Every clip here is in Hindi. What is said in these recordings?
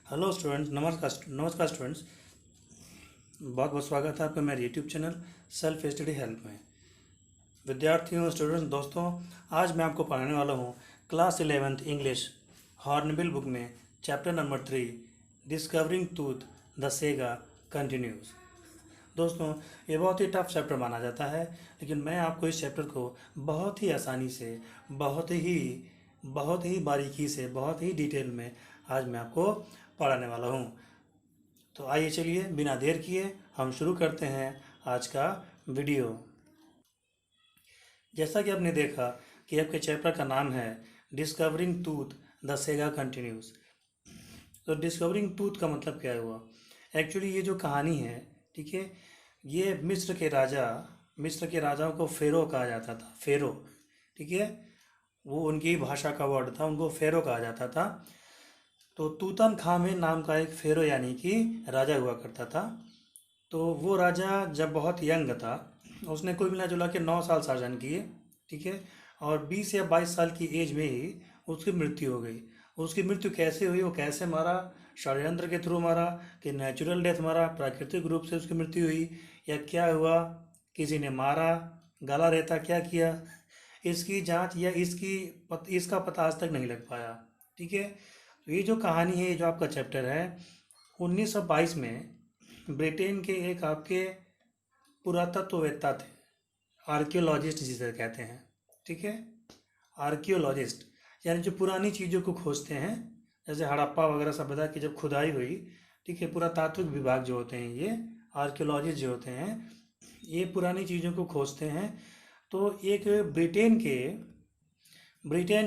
हेलो स्टूडेंट्स, नमस्कार स्टूडेंट्स। बहुत बहुत स्वागत है आपका मेरे YouTube channel self study help में। विद्यार्थियों, स्टूडेंट्स, दोस्तों, आज मैं आपको पढ़ाने वाला हूँ class 11th English Hornbill book में chapter number 3 discovering Tut the saga continues. दोस्तों, ये बहुत ही टफ चैप्टर माना जाता है, लेकिन मैं आपको इस चैप्टर को बहुत ही आसानी से, बहुत ही बारीकी से, बहुत ही डिटेल में आज मैं आपको पढ़ाने वाला हूँ। तो आइए, चलिए बिना देर किए हम शुरू करते हैं आज का वीडियो। जैसा कि आपने देखा कि आपके चैप्टर का नाम है discovering Tut the saga continues. तो डिस्कवरिंग टूथ का मतलब क्या हुआ? एक्चुअली ये जो कहानी है, ठीक है, ये मिस्र के राजाओं को फेरो कहा जाता था। फेरो, ठीक है, वो उनकी भाषा का वर्ड था, उनको फेरो कहा जाता था। तो तूतन खामेन नाम का एक फेरो यानी कि राजा हुआ करता था। तो वो राजा जब बहुत यंग था, उसने कुल मिला जुला के 9 साल शासन किए, ठीक है, और 20 या 22 साल की एज में ही उसकी मृत्यु हो गई। उसकी मृत्यु कैसे हुई, वो कैसे मारा? षड्यंत्र के थ्रू मारा कि नेचुरल डेथ मारा, प्राकृतिक रूप से उसकी मृत्यु हुई, या क्या हुआ, किसी ने मारा, गला रेता क्या किया, इसकी जांच या इसका पता आज तक नहीं लग पाया, ठीक है। तो ये जो कहानी है, ये जो आपका चैप्टर है, 1922 में ब्रिटेन के एक आपके पुरातत्ववेत्ता थे, आर्कियोलॉजिस्ट जिसे कहते हैं, ठीक है। आर्कियोलॉजिस्ट यानी जो पुरानी चीज़ों को खोजते हैं, जैसे हड़प्पा वगैरह सभ्यता की जब खुदाई हुई, ठीक है, पुरातात्विक विभाग जो होते हैं, ये आर्कियोलॉजिस्ट जो होते हैं, ये पुरानी चीज़ों को खोजते हैं। तो एक ब्रिटेन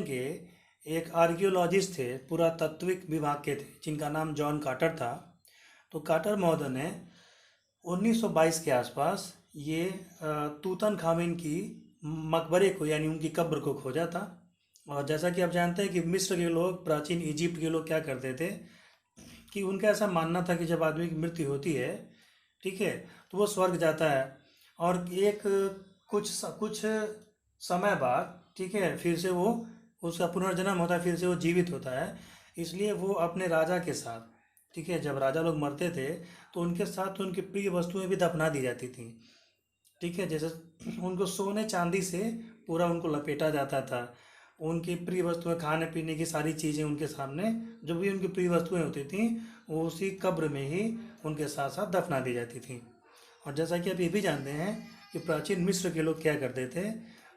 के एक आर्कियोलॉजिस्ट थे, पुरातात्विक विभाग के थे, जिनका नाम जॉन कार्टर था। तो कार्टर महोदय ने 1922 के आसपास ये तूतन खामिन की मकबरे को यानी उनकी कब्र को खोजा था। और जैसा कि आप जानते हैं कि मिस्र के लोग, प्राचीन इजिप्ट के लोग क्या करते थे कि उनका ऐसा मानना था कि जब आदमी की मृत्यु होती है, ठीक है, तो वो स्वर्ग जाता है, और एक कुछ समय बाद, ठीक है, फिर से वो उसका पुनर्जन्म होता है, फिर से वो जीवित होता है। इसलिए वो अपने राजा के साथ, ठीक है, जब राजा लोग मरते थे तो उनके साथ उनकी प्रिय वस्तुएं भी दफना दी जाती थी, ठीक है। जैसे उनको सोने चांदी से पूरा उनको लपेटा जाता था, उनकी प्रिय वस्तुएं, खाने पीने की सारी चीज़ें उनके सामने, जो भी उनकी प्रिय वस्तुएं होती थी, वो उसी कब्र में ही उनके साथ साथ दफना दी जाती थी। और जैसा कि आप ये भी जानते हैं कि प्राचीन मिस्र के लोग क्या करते थे,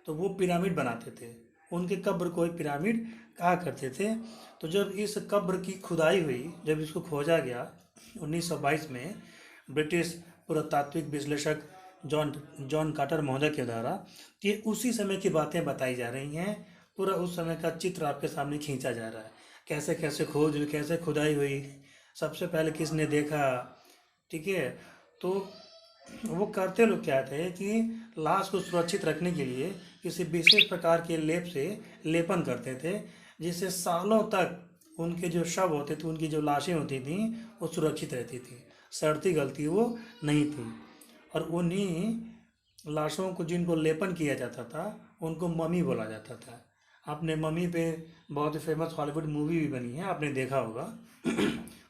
तो वो पिरामिड बनाते थे, उनके कब्र को एक पिरामिड कहा करते थे। तो जब इस कब्र की खुदाई हुई, जब इसको खोजा गया 1922 में ब्रिटिश पुरातात्विक विश्लेषक जॉन कार्टर महोदय के द्वारा, तो ये उसी समय की बातें बताई जा रही हैं। पूरा उस समय का चित्र आपके सामने खींचा जा रहा है, कैसे कैसे खोज हुई, कैसे खुदाई हुई, सबसे पहले किसने देखा, ठीक है। तो वो करते लोग क्या थे कि लाश को सुरक्षित रखने के लिए किसी विशेष प्रकार के लेप से लेपन करते थे, जिससे सालों तक उनके जो शव होते थे, उनकी जो लाशें होती थी, वो सुरक्षित रहती थी, सड़ती गलती वो नहीं थी। और उन्हीं लाशों को जिनको लेपन किया जाता था, उनको ममी बोला जाता था। आपने ममी पे बहुत ही फेमस हॉलीवुड मूवी भी बनी है, आपने देखा होगा।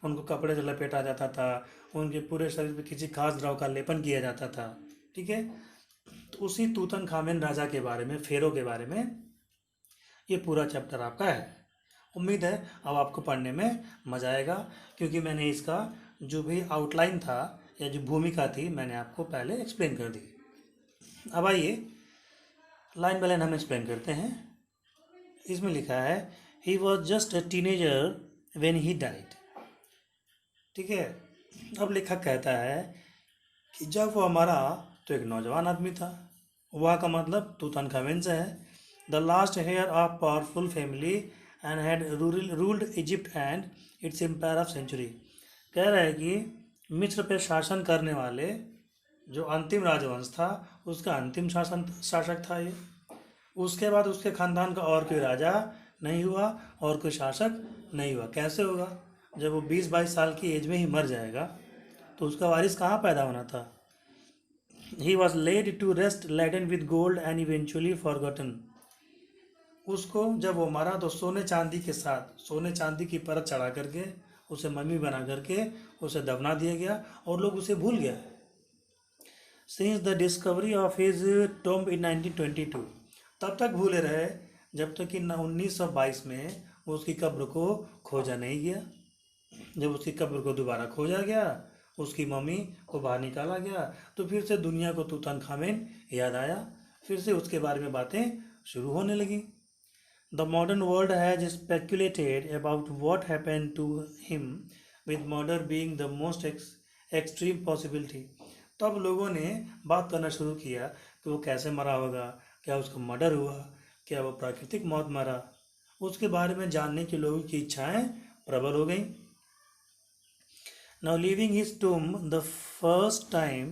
उनको कपड़े से लपेटा जाता था, उनके पूरे शरीर पे किसी खास द्रव का लेपन किया जाता था, ठीक है। तो उसी तूतन खामेन राजा के बारे में, फेरो के बारे में ये पूरा चैप्टर आपका है। उम्मीद है अब आपको पढ़ने में मज़ा आएगा, क्योंकि मैंने इसका जो भी आउटलाइन था या जो भूमिका थी, मैंने आपको पहले एक्सप्लेन कर दी। अब आइए लाइन बाय लाइन हम एक्सप्लेन करते हैं। इसमें लिखा है, he was just a teenager when he died, ठीक है। अब लेखक कहता है कि जब वो हमारा, तो एक नौजवान आदमी था। वह का मतलब तूतनखामेन से है। The last heir of powerful family and had ruled Egypt and its empire of century. कह रहा है कि मिस्र पे शासन करने वाले जो अंतिम राजवंश था, उसका अंतिम शासक था ये। उसके बाद उसके खानदान का और कोई राजा नहीं हुआ और कोई शासक नहीं हुआ। कैसे होगा? जब वो 20-22 साल की एज में ही मर जाएगा, तो उसका वारिस कहाँ पैदा होना था? He was laid to rest laden with gold and eventually forgotten. उसको जब वो मरा तो सोने चांदी के साथ, सोने चांदी की परत चढ़ा करके उसे मम्मी बना करके उसे दफना दिया गया और लोग उसे भूल गए। Since the discovery of his tomb in 1922, तब तक भूले रहे जब तक कि 1922 में उसकी कब्र को खोजा नहीं गया। जब उसकी कब्र को दोबारा खोजा गया, उसकी मम्मी को बाहर निकाला गया, तो फिर से दुनिया को तूतनखामेन याद आया, फिर से उसके बारे में बातें शुरू होने लगी। The modern world has speculated about what happen to him, with murder being the most extreme possibility. तब लोगों ने बात करना शुरू किया कि वो कैसे मरा होगा, क्या उसका मर्डर हुआ, क्या वो प्राकृतिक मौत मरा। उसके बारे में जानने की लोगों की इच्छाएं प्रबल हो गई। Now leaving his tomb the first time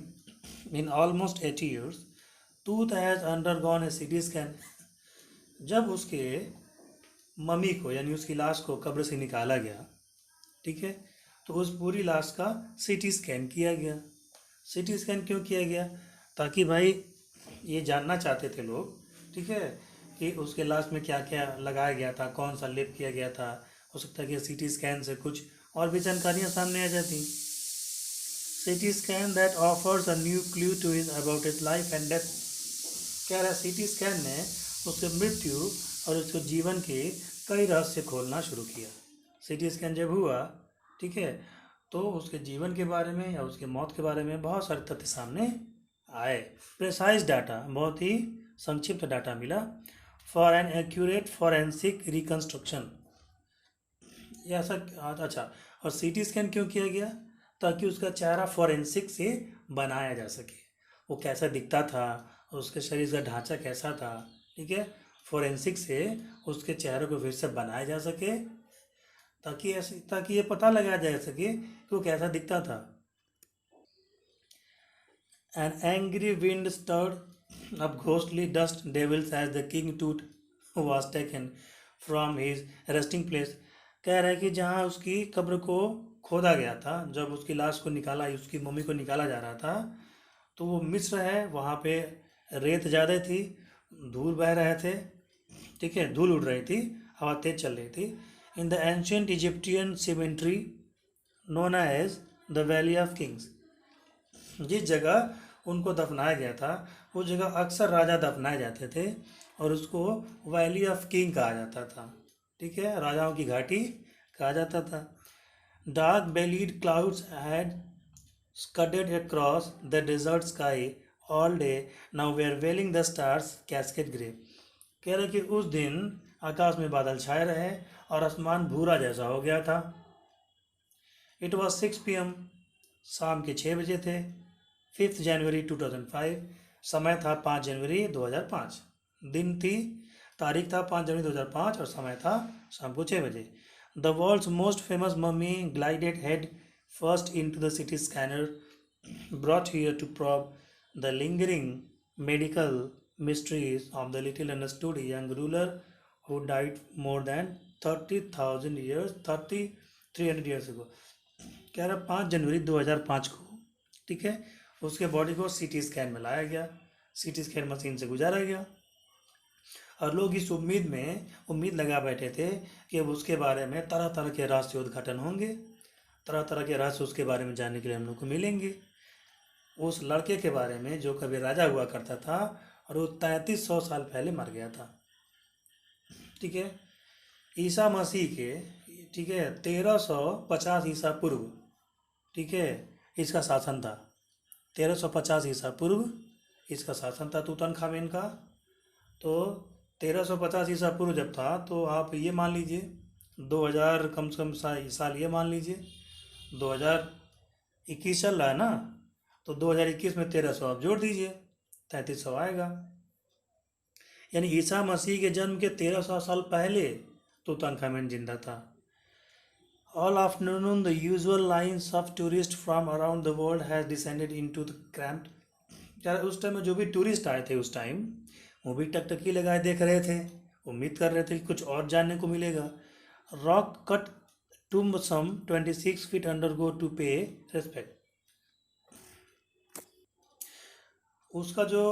in almost 80 years, Tooth has undergone a CT scan. जब उसके मम्मी को यानी उसकी लाश को कब्र से निकाला गया, ठीक है, तो उस पूरी लाश का सीटी स्कैन किया गया। सीटी स्कैन क्यों किया गया? ताकि भाई ये जानना चाहते थे लोग, ठीक है, कि उसके लाश में क्या क्या लगाया गया था, कौन सा लेप किया गया था। हो सकता है कि सीटी स्कैन से कुछ और भी जानकारियाँ सामने आ जाती। CT scan that offers a new clue to his about his life and death. कह रहा सीटी स्कैन ने उसके मृत्यु और उसके जीवन के कई रहस्य खोलना शुरू किया। सीटी स्कैन जब हुआ, ठीक है, तो उसके जीवन के बारे में या उसके मौत के बारे में बहुत सारे तथ्य सामने आए। प्रेसाइज डाटा, बहुत ही संक्षिप्त डाटा मिला। For an accurate forensic reconstruction, ऐसा अच्छा। और सीटी स्कैन क्यों किया गया? ताकि उसका चेहरा फॉरेंसिक से बनाया जा सके, वो कैसा दिखता था, उसके शरीर का ढांचा कैसा था, ठीक है, फॉरेंसिक से उसके चेहरे को फिर से बनाया जा सके, ताकि ये पता लगाया जा सके कि वो कैसा दिखता था। An angry wind stirred up ghostly dust devils as the king Tut was taken from his resting place. कह रहा है कि जहाँ उसकी कब्र को खोदा गया था, जब उसकी लाश को निकाला, उसकी मम्मी को निकाला जा रहा था, तो वो मिस्र है, वहाँ पे रेत ज़्यादा थी, धूल बह रहे थे, ठीक है, धूल उड़ रही थी, हवा तेज चल रही थी। In the ancient Egyptian cemetery known as the Valley of Kings, जिस जगह उनको दफनाया गया था उस जगह अक्सर राजा दफनाए जाते थे और उसको वैली ऑफ किंग कहा जाता था, ठीक है, राजाओं की घाटी कहा जाता था। Dark bellied clouds had scudded across the desert sky all day, now we are veiling the stars cascade grey. कह रहे कि उस दिन आकाश में बादल छाए रहे और आसमान भूरा जैसा हो गया था। इट वॉज 6 PM, शाम के 6 बजे थे। 5 जनवरी 2005, समय था 5 जनवरी 2005, दिन थी, तारीख था 5 जनवरी 2005 और समय था शाम को 6 बजे। The world's most famous mummy glided head first into the CT scanner brought here to probe the lingering medical mysteries of the little understood young ruler who died more than 300 years ago. कह रहा 5 जनवरी 2005 को, ठीक है, उसके बॉडी को सीटी स्कैन में लाया गया, सीटी स्कैन मशीन से गुजारा गया और लोग इस उम्मीद लगा बैठे थे कि अब उसके बारे में तरह तरह के रहस्य उद्घाटन होंगे, तरह तरह के रहस्य उसके बारे में जानने के लिए हम लोग को मिलेंगे। उस लड़के के बारे में जो कभी राजा हुआ करता था और वो 3300 साल पहले मर गया था, ठीक है, ईसा मसीह के, ठीक है, 1350 ईसा पूर्व, ठीक है, इसका शासन था। 1350 ईसा पूर्व इसका शासन था तूतनखामेन का। तो 1350 ईसा पूर्व जब था तो आप ये मान लीजिए 2000 कम से कम साल ये मान लीजिए 2021 चल रहा है ना, तो 2021 में 1300 आप जोड़ दीजिए, 3300 आएगा। यानी ईसा मसीह के जन्म के 1300 साल पहले तूतनखामेन जिंदा था। All afternoon the usual lines of tourists from around the world has descended into the cramped. यार उस टाइम में जो भी टूरिस्ट आए थे उस टाइम वो भी टकटकी लगाए देख रहे थे, उम्मीद कर रहे थे कि कुछ और जानने को मिलेगा। Rock cut tomb some 26 feet undergo to pay respect. उसका जो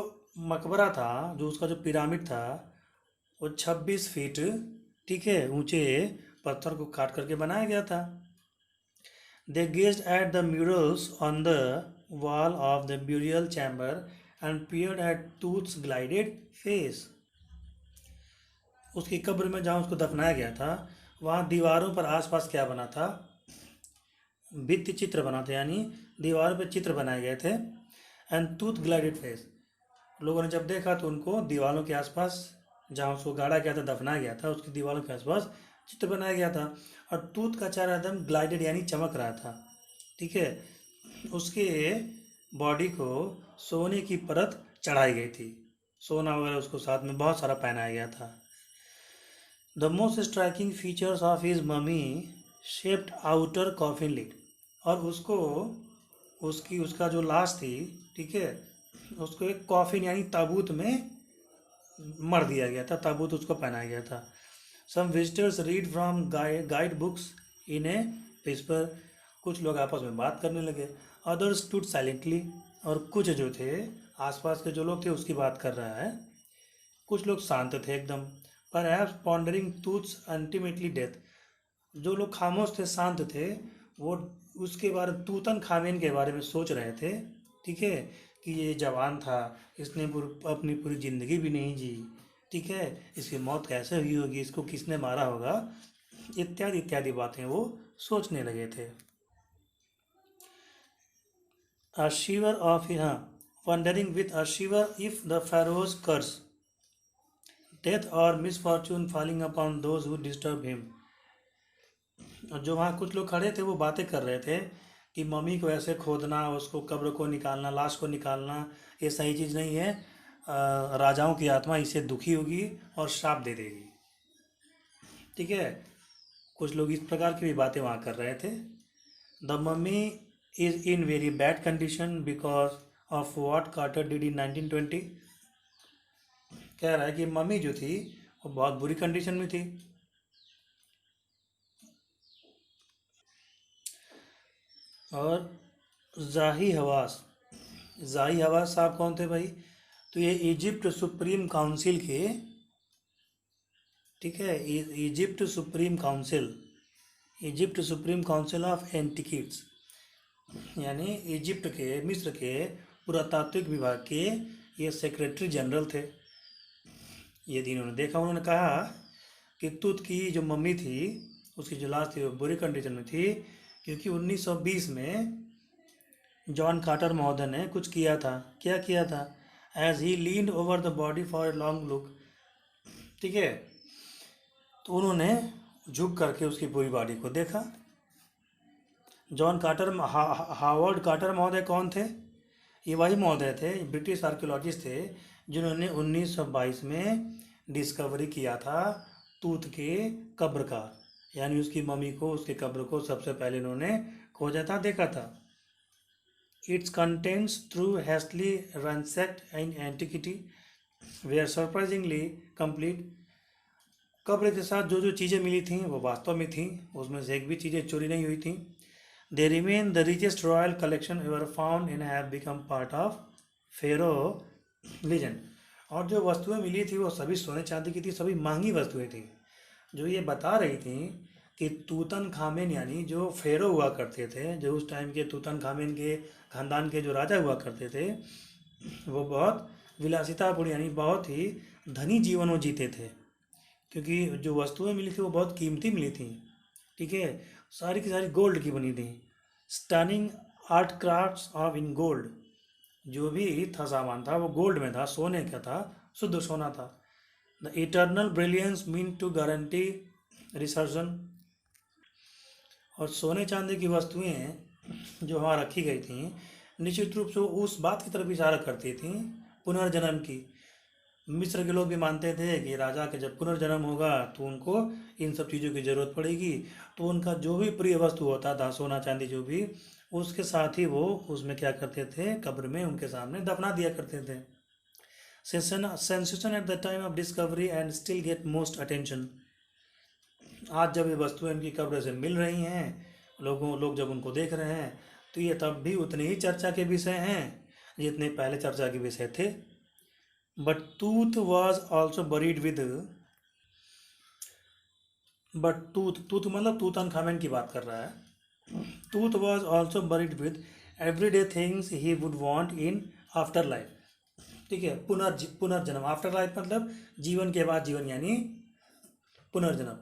मकबरा था, जो उसका जो पिरामिड था, वो 26 फीट, ठीक है, ऊंचे पत्थर को काट करके बनाया गया था। They gazed at the murals on the wall of the burial chamber and peered at Tooth's glided face. उसकी कब्र में जहाँ उसको दफनाया गया था वहाँ दीवारों पर आसपास क्या बना था, भित्ति चित्र बना था, यानी दीवारों पर चित्र बनाए गए थे। एंड टूथ ग्लाइडेड फेस, लोगों ने जब देखा तो उनको दीवारों के आसपास जहाँ उसको गाड़ा गया था, दफनाया गया था, उसकी दीवारों के आसपास चित्र बनाया गया था। और टूथ का चेहरा एकदम ग्लाइडेड यानी चमक रहा था। ठीक है, उसके बॉडी को सोने की परत चढ़ाई गई थी, सोना वगैरह उसको साथ में बहुत सारा पहनाया गया था। The most striking features of his mummy shaped outer coffin lid, और उसको उसका जो लाश थी, ठीक है, उसको एक कॉफिन यानी ताबूत में मर दिया गया था, ताबूत उसको पहनाया गया था। Some visitors read from guide books in a whisper, कुछ लोग आपस में बात करने लगे। अदर्स स्टूड साइलेंटली, और कुछ जो थे आसपास के जो लोग थे उसकी बात कर रहा है, कुछ लोग शांत थे एकदम। Perhaps pondering tooths ultimately death, जो लोग खामोश थे, शांत थे, वो उसके बारे तूतन खामेन के बारे में सोच रहे थे। ठीक है, कि ये जवान था, इसने अपनी पूरी ज़िंदगी भी नहीं जी, ठीक है, इसकी मौत कैसे हुई होगी, इसको किसने मारा होगा, इत्यादि इत्यादि बातें वो सोचने लगे थे। A shiver of wondering with a shiver if the pharaoh's curse, death or misfortune falling upon those who disturb him. और जो वहाँ कुछ लोग खड़े थे वो बातें कर रहे थे कि मम्मी को ऐसे खोदना, उसको कब्र को निकालना, लाश को निकालना, ये सही चीज़ नहीं है। राजाओं की आत्मा इससे दुखी होगी और श्राप दे देगी। ठीक है, कुछ लोग इस प्रकार की भी बातें वहाँ कर रहे थे। The mummy is in very bad condition because of what Carter did in 1920। कह रहा है कि मम्मी जो थी वो बहुत बुरी कंडीशन में थी। और जाही हवास, जाही हवास साहब कौन थे भाई? तो ये इजिप्ट सुप्रीम काउंसिल के, ठीक है, Egypt supreme council, Egypt supreme council of antiquities, यानी इजिप्ट के, मिस्र के पुरातात्विक विभाग के ये सेक्रेटरी जनरल थे। ये दिन उन्होंने देखा, उन्होंने कहा कि तूत की जो मम्मी थी, उसकी जो लाश थी वो बुरी कंडीशन में थी, क्योंकि 1920 में जॉन कार्टर महोदय ने कुछ किया था। क्या किया था? As he leaned over the body for a long look, ठीक है, तो उन्होंने झुक करके उसकी पूरी बॉडी को देखा। जॉन कार्टर, हावर्ड कार्टर महोदय कौन थे? ये वही महोदय थे, ब्रिटिश आर्कियोलॉजिस्ट थे, जिन्होंने 1922 में डिस्कवरी किया था तूत के कब्र का, यानी उसकी मम्मी को, उसके कब्र को सबसे पहले उन्होंने खोजा था, देखा था। Its contents through hastily ransacked in antiquity were surprisingly complete. कब्र के साथ जो जो चीज़ें मिली थीं वो वास्तव में थीं, उसमें से एक भी चीज़ें चोरी नहीं हुई थी। They remain the richest royal collection ever found in have become part of pharaoh legend. और जो वस्तुएं मिली थी वो सभी सोने चांदी की थी, सभी महंगी वस्तुएं थी, जो ये बता रही थी कि तूतन खामेन, यानी जो फेरो हुआ करते थे, जो उस टाइम के तूतन खामेन के खानदान के जो राजा हुआ करते थे, वो बहुत विलासितापूर्ण यानी बहुत ही धनी जीवन वो जीते थे, क्योंकि जो वस्तुएं मिली थी वो बहुत कीमती मिली थी। ठीक है, सारी की सारी गोल्ड की बनी थी। Stunning art crafts of in gold, जो भी था सामान था वो गोल्ड में था, सोने का था, शुद्ध सोना था। The eternal brilliance mean to guarantee resurrection, और सोने चांदी की वस्तुएं जो वहाँ रखी गई थी निश्चित रूप से उस बात की तरफ इशारा करती थी, पुनर्जन्म की। मिस्र के लोग भी मानते थे कि राजा के जब पुनर्जन्म होगा तो उनको इन सब चीज़ों की ज़रूरत पड़ेगी, तो उनका जो भी प्रिय वस्तु होता था, सोना चांदी जो भी, उसके साथ ही वो उसमें क्या करते थे, कब्र में उनके सामने दफना दिया करते थे। Sensation at the time of discovery and still get most attention. आज जब ये वस्तुएं उनकी कब्र से मिल रही हैं, लोग जब उनको देख रहे हैं, तो ये तब भी उतने ही चर्चा के विषय हैं जितने पहले चर्चा के विषय थे। But tooth was also buried with, but tooth मतलब तूतनखामेन की बात कर रहा है। Tooth was also buried with everyday things he would want in afterlife. ठीक है, पुनर्जन्म, आफ्टर लाइफ मतलब जीवन के बाद जीवन, यानी पुनर्जन्म।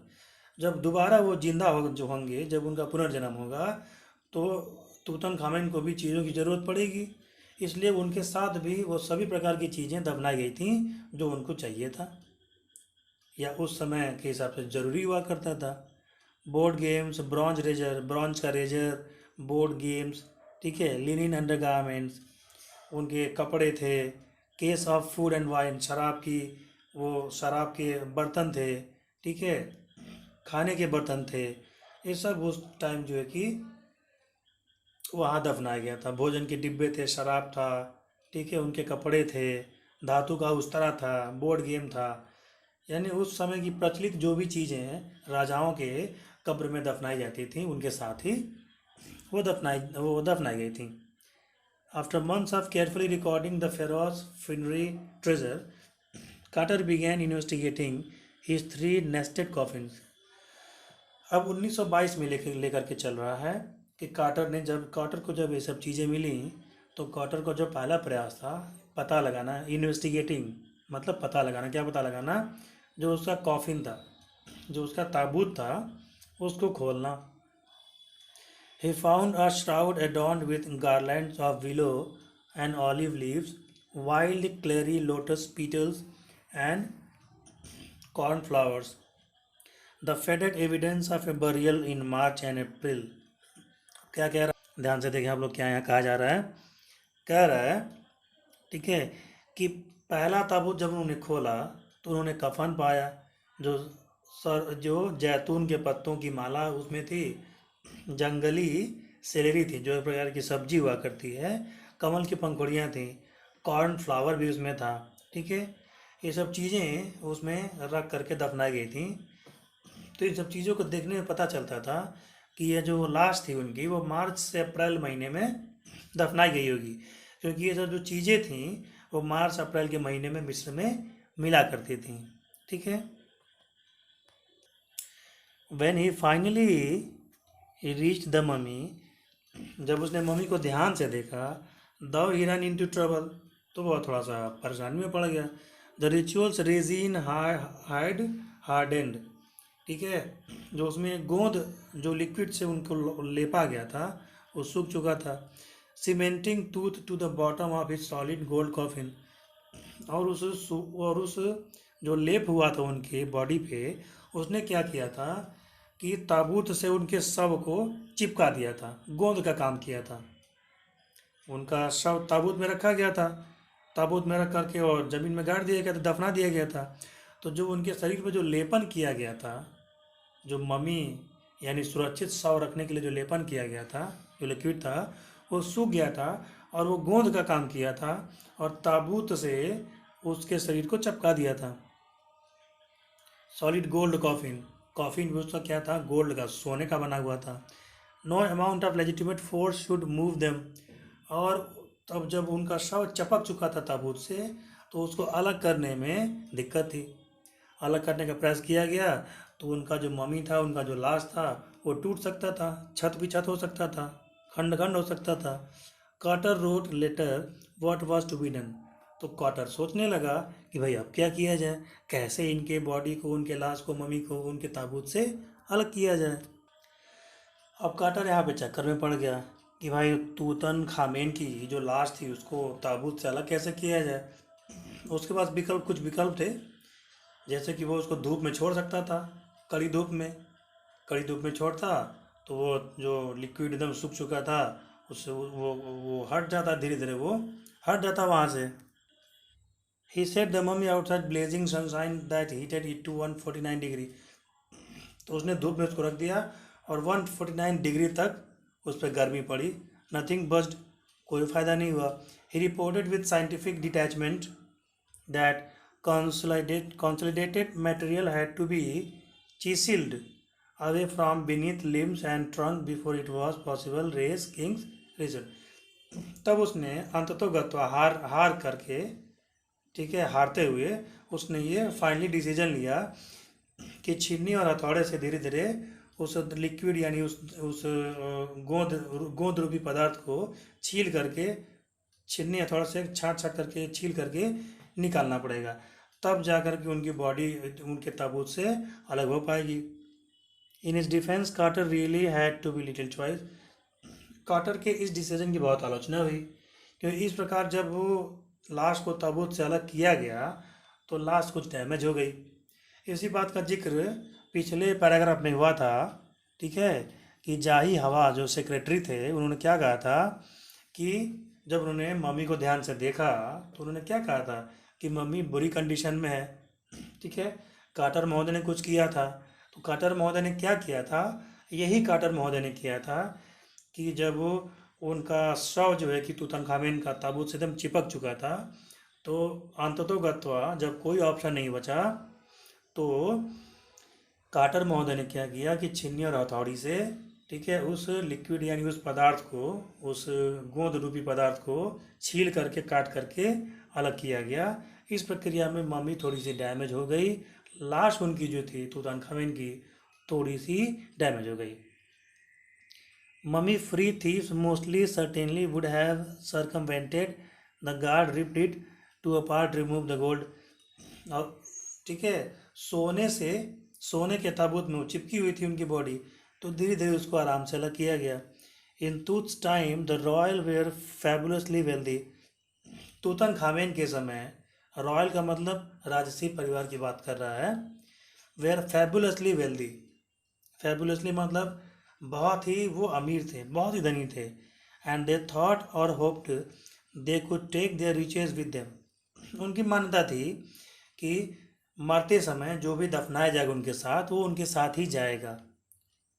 जब दोबारा वो जिंदा हो जो होंगे, जब उनका पुनर्जन्म होगा, तो तूतनखामेन को भी चीज़ों की ज़रूरत पड़ेगी, इसलिए उनके साथ भी वो सभी प्रकार की चीज़ें दफनाई गई थी जो उनको चाहिए था या उस समय के हिसाब से ज़रूरी हुआ करता था। बोर्ड गेम्स, ब्रॉन्ज का रेजर, बोर्ड गेम्स, ठीक है, लिनिन अंडरगारमेंट्स, उनके कपड़े थे, case of food and wine, शराब के बर्तन थे, ठीक है, खाने के बर्तन थे, ये सब उस टाइम जो है कि वहाँ दफनाया गया था। भोजन के डिब्बे थे, शराब था, ठीक है, उनके कपड़े थे, धातु का उस्तरा था, बोर्ड गेम था, यानी उस समय की प्रचलित जो भी चीज़ें राजाओं के कब्र में दफनाई जाती थी, उनके साथ ही वो दफनाई गई थी। After months of carefully recording the Pharaoh's funerary treasure, Carter began investigating his 3 nested coffins. अब 1922 में लेकर के चल रहा है कि कार्टर को जब ये सब चीज़ें मिली, तो कार्टर को जो पहला प्रयास था पता लगाना, इन्वेस्टिगेटिंग मतलब पता लगाना, क्या पता लगाना, जो उसका कॉफिन था, जो उसका ताबूत था, उसको खोलना। He found a shroud adorned with garlands of willow and olive leaves, wild clary lotus petals, and cornflowers. The faded evidence of a burial in March and April. क्या कह रहा है, ध्यान से देखें आप लोग, क्या यहाँ कहा जा रहा है, कह रहा है, ठीक है, कि पहला ताबूत जब उन्होंने खोला तो उन्होंने कफन पाया, जो जैतून के पत्तों की माला उसमें थी, जंगली सेलेरी थी जो एक प्रकार की सब्जी हुआ करती है, कमल की पंखुड़ियाँ थी, कॉर्न फ्लावर भी उसमें था, ठीक है, ये सब चीज़ें उसमें रख करके दफनाई गई थी। तो इन सब चीज़ों को देखने में पता चलता था कि ये जो लाश थी उनकी, वो मार्च से अप्रैल महीने में दफनाई गई होगी, क्योंकि ये सब जो चीज़ें थी वो मार्च अप्रैल के महीने में मिस्र में मिला करती थी, ठीक है। When he finally reached the mummy, जब उसने मम्मी को ध्यान से देखा, दो ही रन इनटू ट्रबल, तो वह थोड़ा सा परेशानी में पड़ गया। The rituals resin hide hardened, ठीक है, जो उसमें गोंद जो लिक्विड से उनको लेपा गया था वो सूख चुका था। Cementing tooth to the bottom of his solid gold coffin, और उस जो लेप हुआ था उनके बॉडी पे, उसने क्या किया था कि ताबूत से उनके शव को चिपका दिया था, गोंद का काम किया था। उनका शव ताबूत में रखा गया था, ताबूत में रख करके और ज़मीन में गाड़ दिया गया था, दफना दिया गया था। तो जो उनके शरीर पर जो लेपन किया गया था, जो मम्मी यानी सुरक्षित शव रखने के लिए जो लेपन किया गया था, जो लिक्विड था, वो सूख गया था और वो गोंद का काम किया था और ताबूत से उसके शरीर को चिपका दिया था। सॉलिड गोल्ड कॉफिन भी उसका क्या था, गोल्ड का, सोने का बना हुआ था। No amount of legitimate force should move them, और तब जब उनका शव चपक चुका था ताबूत से, तो उसको अलग करने में दिक्कत थी। अलग करने का प्रयास किया गया तो उनका जो मम्मी था, उनका जो लाश था, वो टूट सकता था, छत भी छत हो सकता था, खंड खंड हो सकता था। Carter wrote later what was to be done, तो कार्टर सोचने लगा कि भाई अब क्या किया जाए, कैसे इनके बॉडी को, उनके लाश को, मम्मी को उनके ताबूत से अलग किया जाए। अब कार्टर यहाँ पे चक्कर में पड़ गया कि भाई तूतनखामेन की जो लाश थी उसको ताबूत से अलग कैसे किया जाए। उसके पास कुछ विकल्प थे, जैसे कि वो उसको धूप में छोड़ सकता था, कड़ी धूप में छोड़ता तो वो जो लिक्विड एकदम सूख चुका था उससे वो हट जाता, धीरे धीरे वो हट जाता वहाँ से। He set the mummy outside blazing sunshine that heated it to 149 degree, तो उसने धूप में उसको रख दिया और 149 डिग्री तक उस पर गर्मी पड़ी। नथिंग बज्ड, कोई फ़ायदा नहीं हुआ। He reported with scientific detachment that consolidated material had to be chiseled away from beneath limbs and trunk before it was possible raise king's result. तब उसने अंततोगत्वा हार करके, ठीक है, हारते हुए उसने ये फाइनली डिसीजन लिया कि छीनी और हथौड़े से धीरे धीरे उस लिक्विड यानी उस गोंद गोंद रूपी पदार्थ को छील करके, छीलने या थोड़ा सा छाँट छाँट करके छील करके निकालना पड़ेगा, तब जा कर के उनकी बॉडी उनके ताबूत से अलग हो पाएगी। In his defence Carter really had to be little choice. कार्टर के इस डिसीजन की बहुत आलोचना हुई, क्योंकि इस प्रकार जब वो लाश को ताबूत से अलग किया गया तो लाश कुछ डैमेज हो गई। इसी बात का जिक्र पिछले पैराग्राफ में हुआ था, ठीक है, कि जाही हवा जो सेक्रेटरी थे उन्होंने क्या कहा था कि जब उन्होंने मम्मी को ध्यान से देखा तो उन्होंने क्या कहा था कि मम्मी बुरी कंडीशन में है, ठीक है। कार्टर महोदय ने कुछ किया था, तो कार्टर महोदय ने क्या किया था, यही कार्टर महोदय ने किया था कि जब वो उनका शव जो है कि तूतनखामेन का ताबूत से एकदम चिपक चुका था, तो अंततोगत्वा जब कोई ऑप्शन नहीं बचा तो कार्टर महोदय ने क्या किया कि छन्नी और हथौड़ी से, ठीक है, उस लिक्विड यानी उस पदार्थ को, उस गोंद रूपी पदार्थ को छील करके काट करके अलग किया गया। इस प्रक्रिया में मम्मी थोड़ी सी डैमेज हो गई, लाश उनकी जो थी तूतनखामेन की थोड़ी सी डैमेज हो गई। Mummy free thieves mostly certainly would have circumvented the guard, ripped it to apart, remove the gold. और ठीक है, सोने के ताबूत में वो चिपकी हुई थी उनकी बॉडी, तो धीरे धीरे उसको आराम से अलग किया गया। In Tut's time the royal were fabulously wealthy. Tutankhamun के समय, रॉयल का मतलब राजसी परिवार की बात कर रहा है, वेयर फैबुलसली वेल्दी, फैबुलसली मतलब बहुत ही वो अमीर थे, बहुत ही धनी थे। And they thought or hoped they could take their riches with them. उनकी मान्यता थी कि मरते समय जो भी दफनाया जाएगा उनके साथ, वो उनके साथ ही जाएगा,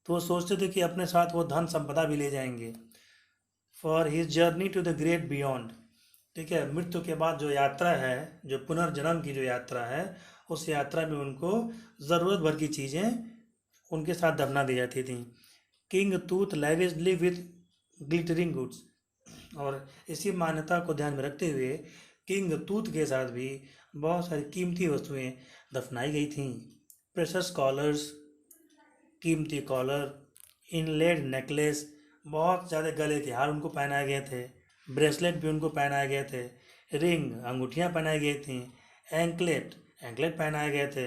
तो वो सोचते थे कि अपने साथ वो धन संपदा भी ले जाएंगे। For his journey to the great beyond, ठीक है, मृत्यु के बाद जो यात्रा है, जो पुनर्जन्म की जो यात्रा है, उस यात्रा में उनको ज़रूरत भर की चीज़ें उनके साथ दफना दी जाती थी। किंग तूत लैविशली विथ ग्लिटरिंग गुड्स, और इसी मान्यता को ध्यान में रखते हुए किंग तूत के साथ भी बहुत सारी कीमती वस्तुएं दफनाई गई थीं। प्रेशस कॉलर्स, कीमती कॉलर, इनलेड नेकलेस, बहुत ज़्यादा गले के हार उनको पहनाए गए थे, ब्रेसलेट भी उनको पहनाए गए थे, रिंग अंगूठियाँ पहनाई गई थीं, एंकलेट एंकलेट पहनाए गए थे,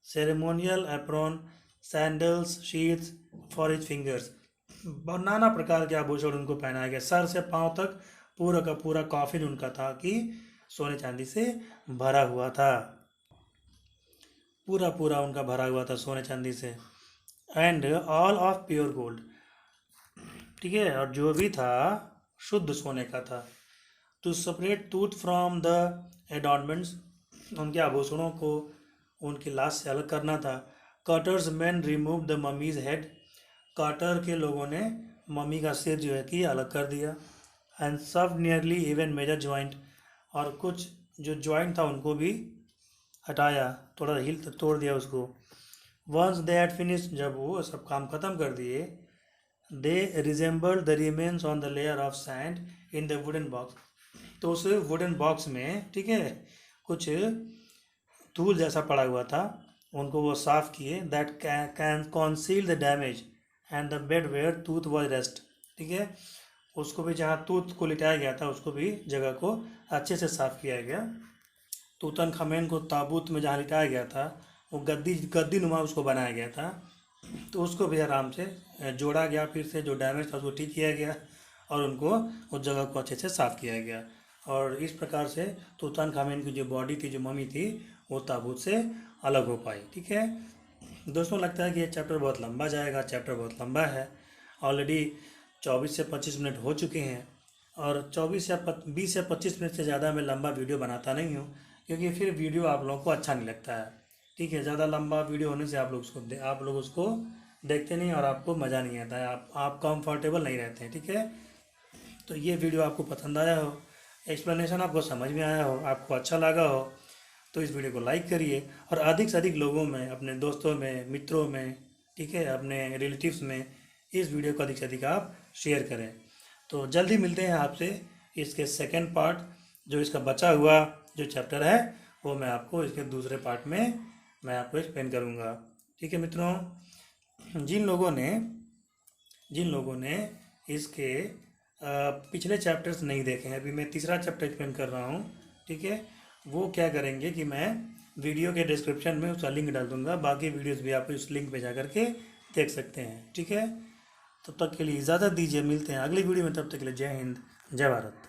ceremonial apron, sandals, sheets for his fingers, नाना प्रकार के आभूषण उनको पहनाया गया। सर से पांव तक पूरा का पूरा कॉफिन उनका था कि सोने चांदी से भरा हुआ था, पूरा पूरा उनका भरा हुआ था सोने चांदी से। And all of pure gold, ठीक है, और जो भी था शुद्ध सोने का था। To separate Tut from the adornments, उनके आभूषणों को उनकी लाश से अलग करना था। Carter's man remove the mummy's head, Carter के लोगों ने मम्मी का सिर जो है कि अलग कर दिया। एंड सब नियरली इवन मेजर ज्वाइंट, और कुछ जो ज्वाइंट था उनको भी हटाया, थोड़ा हिल तोड़ दिया उसको। वंस दे हैड फिनिश, जब वो सब काम खत्म कर दिए, they resembled the remains on the layer of sand in the wooden box, तो उस वुडन बॉक्स में, ठीक है, कुछ धूल जैसा पड़ा हुआ था, उनको वो साफ किए। That can conceal the damage and the bed where tooth was rest, ठीक है, उसको भी जहाँ टूथ को लिटाया गया था उसको भी जगह को अच्छे से साफ किया गया। तूतनखामेन को ताबूत में जहाँ लिटाया गया था वो गद्दी नुमा उसको बनाया गया था, तो उसको भी आराम से जोड़ा गया, फिर से जो डैमेज था उसको ठीक किया गया और उनको उस जगह को अच्छे से साफ किया गया। और इस प्रकार से तूतनखामेन की जो बॉडी थी, जो मम्मी थी, वो ताबूत से अलग हो पाई, ठीक है। दोस्तों, लगता है कि ये चैप्टर बहुत लंबा जाएगा, चैप्टर बहुत लंबा है, ऑलरेडी 24 से 25 मिनट हो चुके हैं, और 20 या 25 मिनट से ज़्यादा मैं लंबा वीडियो बनाता नहीं हूँ, क्योंकि फिर वीडियो आप लोगों को अच्छा नहीं लगता है, ठीक है। ज़्यादा लंबा वीडियो होने से आप लोग उसको देखते नहीं और आपको मज़ा नहीं आता है, आप कंफर्टेबल नहीं रहते हैं, ठीक है। तो ये वीडियो आपको पसंद आया हो, एक्सप्लेनेशन आपको समझ में आया हो, आपको अच्छा लगा हो, तो इस वीडियो को लाइक करिए और अधिक से अधिक लोगों में, अपने दोस्तों में, मित्रों में, ठीक है, अपने रिलेटिव्स में इस वीडियो को अधिक से अधिक आप शेयर करें। तो जल्दी मिलते हैं आपसे इसके सेकंड पार्ट, जो इसका बचा हुआ जो चैप्टर है वो मैं आपको इसके दूसरे पार्ट में मैं आपको एक्सप्लेन करूँगा, ठीक है मित्रों। जिन लोगों ने इसके पिछले चैप्टर्स नहीं देखे हैं, अभी मैं तीसरा चैप्टर एक्सप्लेन कर रहा हूँ, ठीक है। वो क्या करेंगे कि मैं वीडियो के डिस्क्रिप्शन में उसका लिंक डाल दूंगा, बाकी वीडियोस भी आप उस लिंक पे जा करके देख सकते हैं, ठीक है। तब तक के लिए इजाज़त दीजिए, मिलते हैं अगली वीडियो में, तब तक के लिए जय हिंद, जय भारत।